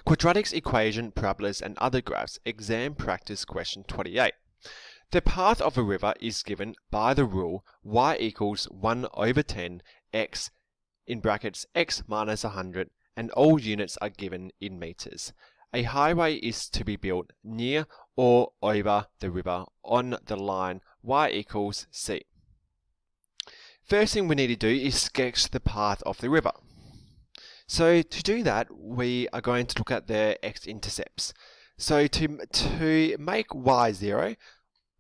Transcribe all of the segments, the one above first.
Quadratics equation, parabolas and other graphs, exam practice question 28. The path of a river is given by the rule y equals 1 over 10 x in brackets x minus 100 and all units are given in meters. A highway is to be built near or over the river on the line y equals c. First thing we need to do is sketch the path of the river. So to do that, we are going to look at the x-intercepts. So to make y 0,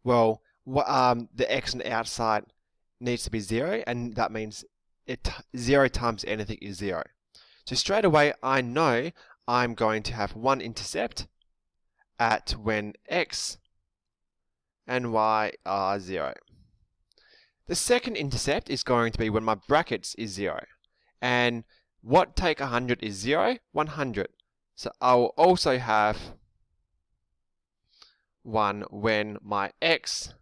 well, the x on the outside needs to be 0, and that means 0 times anything is 0. So straight away, I know I'm going to have one intercept at when x and y are 0. The second intercept is going to be when my brackets is 0. And what take 100 is 0? 100. So I will also have 1 when my x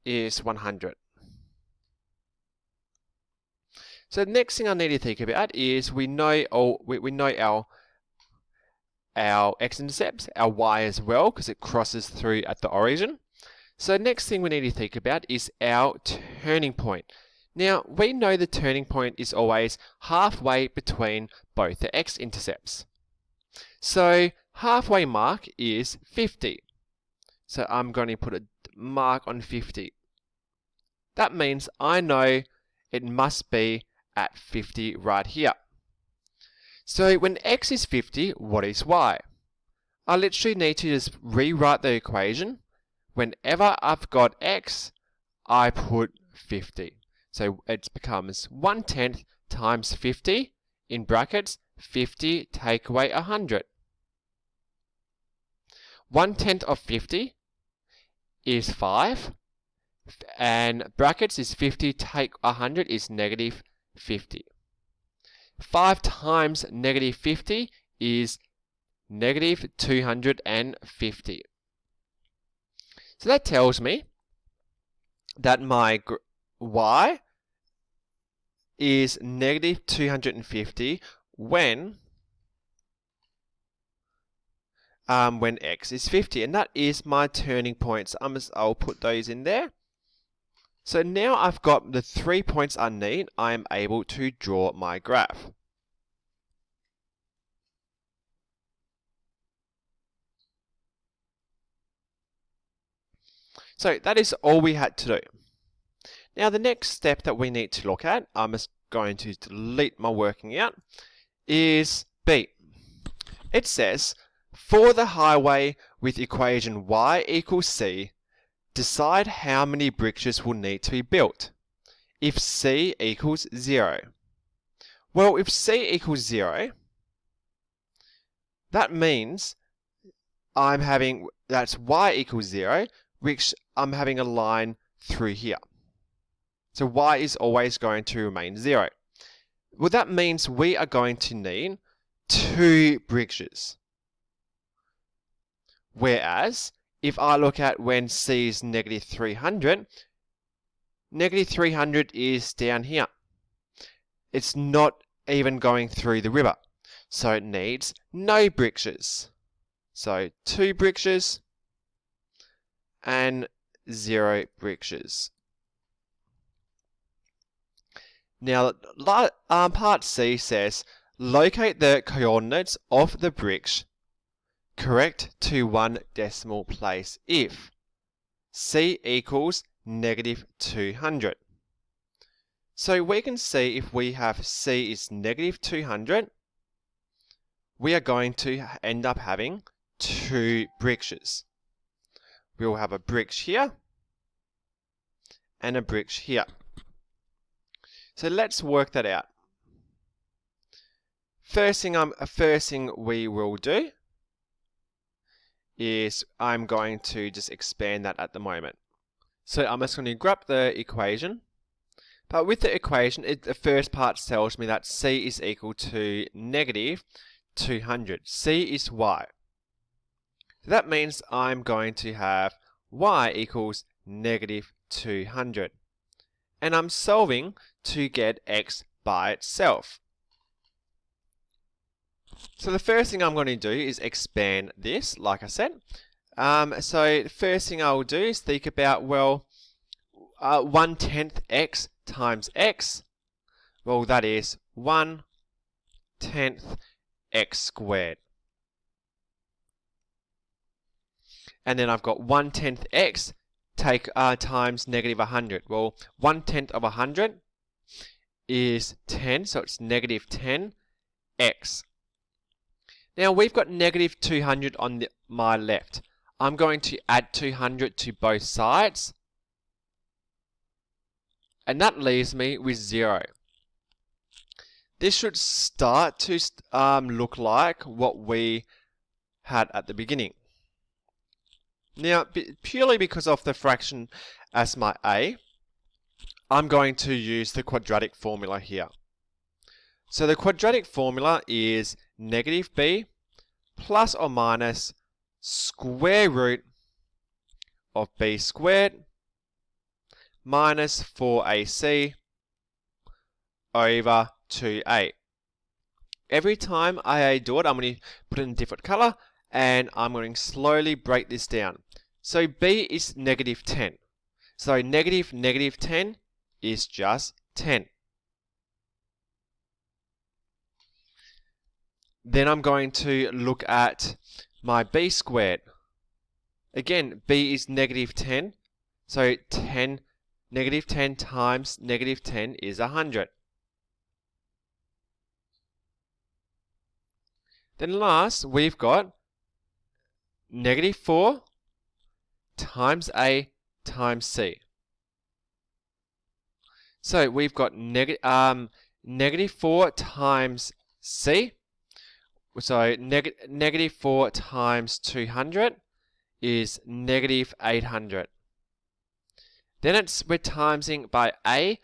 is 100. So the next thing I need to think about is we know our x-intercepts, our y as well, because it crosses through at the origin. So next thing we need to think about is our turning point. Now, we know the turning point is always halfway between both the x-intercepts. So halfway mark is 50. So I'm going to put a mark on 50. That means I know it must be at 50 right here. So when x is 50, what is y? I literally need to just rewrite the equation. Whenever I've got x, I put 50. So it becomes 1/10 times 50, in brackets, 50 take away 100. 1/10 of 50 is 5, and brackets is 50 take 100 is negative 50. 5 times negative 50 is negative 250. So that tells me that my y is negative 250 when x is 50, and that is my turning points. I'll put those in there. So now I've got the 3 points I need, I am able to draw my graph. So that is all we had to do. Now the next step that we need to look at, I'm just going to delete my working out, is B. It says, for the highway with equation y equals c, decide how many bridges will need to be built if c equals 0. Well, if c equals 0, that means that's y equals 0, which I'm having a line through here. So y is always going to remain 0. Well, that means we are going to need 2 bridges. Whereas, if I look at when c is negative 300, negative 300 is down here. It's not even going through the river. So it needs no bridges. So 2 bridges and 0 bridges. Now, part C says, locate the coordinates of the bridge correct to 1 decimal place if c equals negative 200. So we can see if we have c is negative 200, we are going to end up having 2 bridges. We will have a bridge here and a bridge here. So let's work that out. First thing we will do is I'm going to just expand that at the moment. So I'm just going to grab the equation. But with the equation, the first part tells me that c is equal to negative 200. c is y. So that means I'm going to have y equals negative 200. And I'm solving to get x by itself. So the first thing I'm going to do is expand this, like I said. So the first thing I will do is think about, well, 1/10 x times x. Well, that is 1/10 x squared. And then I've got 1/10 x times negative 100. Well, 1/10 of 100 is 10, so it's negative 10 x. Now we've got negative 200 on my left. I'm going to add 200 to both sides, and that leaves me with 0. This should start to look like what we had at the beginning. Now, purely because of the fraction as my a, I'm going to use the quadratic formula here. So the quadratic formula is negative b plus or minus square root of b squared minus 4ac over 2a. Every time I do it, I'm going to put it in a different color, and I'm going to slowly break this down. So b is negative 10. So negative 10 is just 10. Then I'm going to look at my b squared. Again, b is negative 10. So negative 10 times negative 10 is 100. Then last, we've got negative 4 times a times c. So we've got negative 4 times c. So negative 4 times 200 is negative 800. Then we're timesing by a,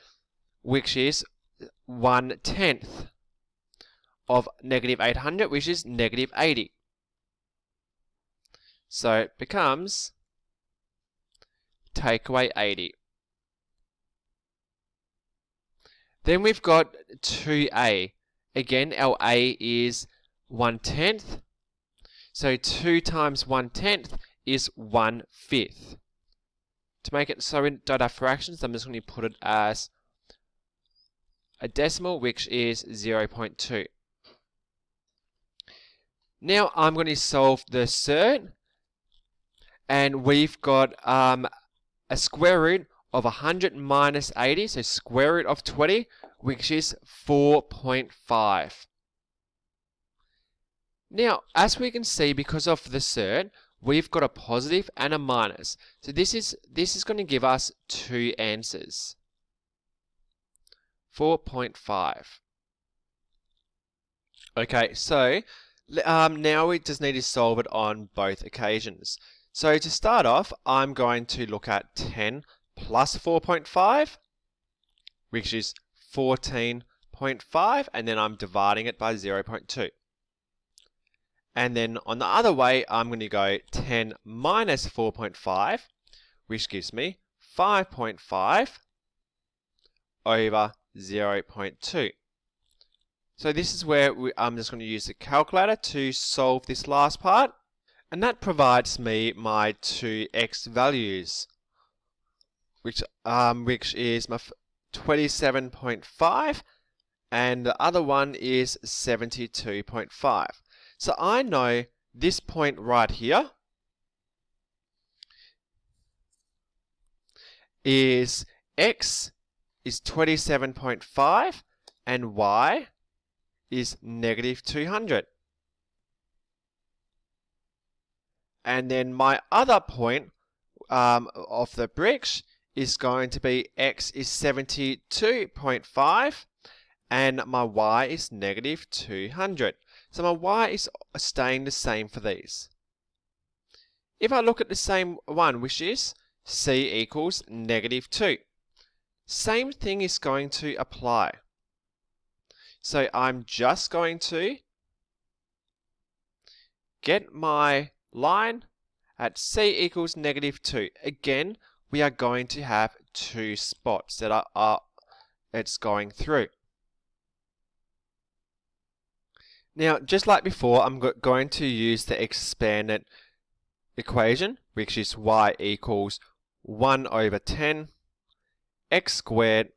which is 1/10 of negative 800, which is negative 80. So it becomes take away 80. Then we've got 2a. Again, our a is 1/10. So 2 times 1/10 is 1/5. To make it so we don't have fractions, I'm just going to put it as a decimal, which is 0.2. Now I'm going to solve the surd, and we've got a square root of 100 minus 80, so square root of 20, which is 4.5. Now, as we can see, because of the surd, we've got a positive and a minus. So this is going to give us two answers. 4.5. Okay, so now we just need to solve it on both occasions. So to start off, I'm going to look at 10 plus 4.5, which is 14.5, and then I'm dividing it by 0.2. And then on the other way, I'm going to go 10 minus 4.5, which gives me 5.5 over 0.2. So this is where I'm just going to use the calculator to solve this last part. And that provides me my two x values, which is my 27.5, and the other one is 72.5. So I know this point right here is x is 27.5 and y is negative 200. And then my other point of the bricks is going to be x is 72.5 and my y is negative 200. So my y is staying the same for these. If I look at the same one, which is c equals negative 2, same thing is going to apply. So I'm just going to get my line at c equals negative 2. Again, we are going to have two spots that it's going through. Now, just like before, I'm going to use the expanded equation, which is y equals 1 over 10 x squared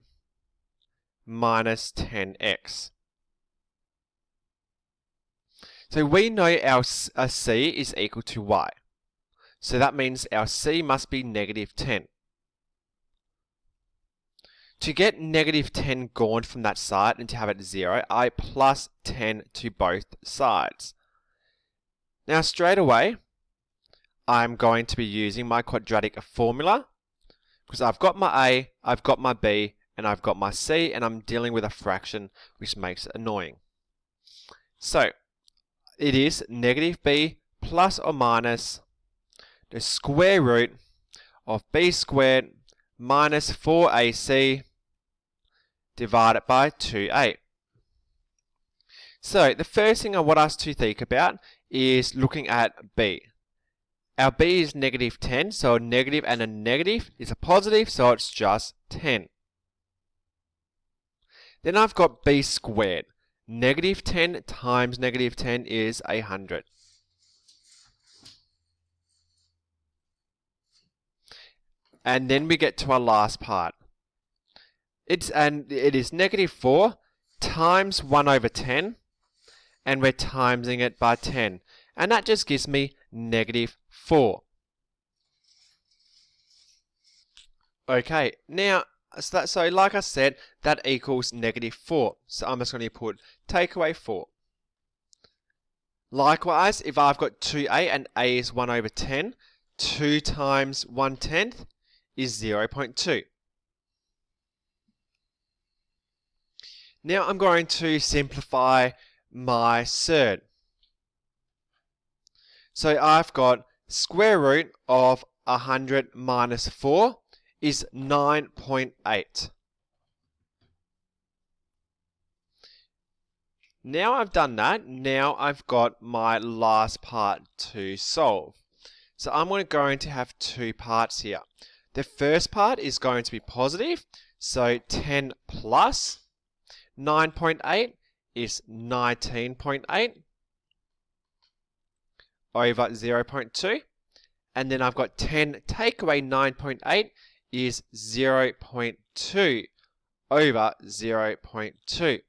minus 10x. So we know our c is equal to y. So that means our c must be negative 10. To get negative 10 gone from that side and to have it 0, I plus 10 to both sides. Now straight away, I'm going to be using my quadratic formula because I've got my a, I've got my b, and I've got my c, and I'm dealing with a fraction which makes it annoying. So it is negative b plus or minus the square root of b squared minus 4ac divided by 2a. So the first thing I want us to think about is looking at b. Our b is negative 10, so a negative and a negative is a positive, so it's just 10. Then I've got b squared. Negative 10 times negative 10 is 100. And then we get to our last part. It is negative 4 times 1 over 10, and we're timesing it by 10. And that just gives me negative 4. Okay, now, so like I said, that equals negative 4. So I'm just going to put take away 4. Likewise, if I've got 2a and a is 1 over 10, 2 times 1/10 is 0.2. Now I'm going to simplify my surd. So I've got square root of 100 minus 4 is 9.8. Now I've done that, now I've got my last part to solve. So I'm going to have two parts here. The first part is going to be positive, so 10 plus 9.8 is 19.8 over 0.2. And then I've got 10 take away 9.8 is 0.2 over 0.2.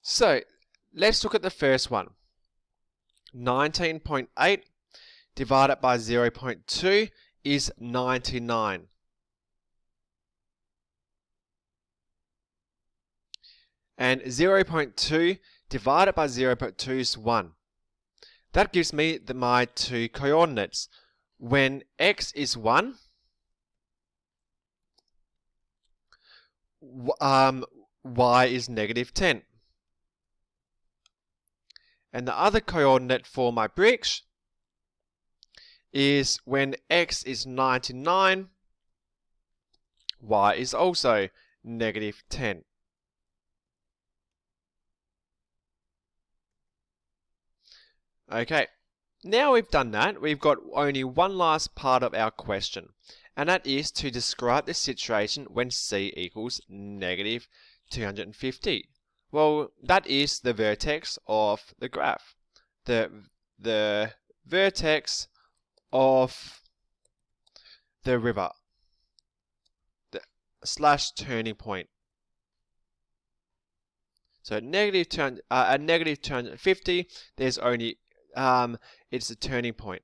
So let's look at the first one. 19.8 divided by 0.2 is 99. And 0.2 divided by 0.2 is 1. That gives me my two coordinates. When x is 1, y is negative 10. And the other coordinate for my bricks is when x is 99, y is also negative 10. Okay, now we've done that, we've got only one last part of our question, and that is to describe the situation when c equals negative 250. Well, that is the vertex of the graph. The vertex of the river, / turning point. So at negative 250, there's only it's a turning point.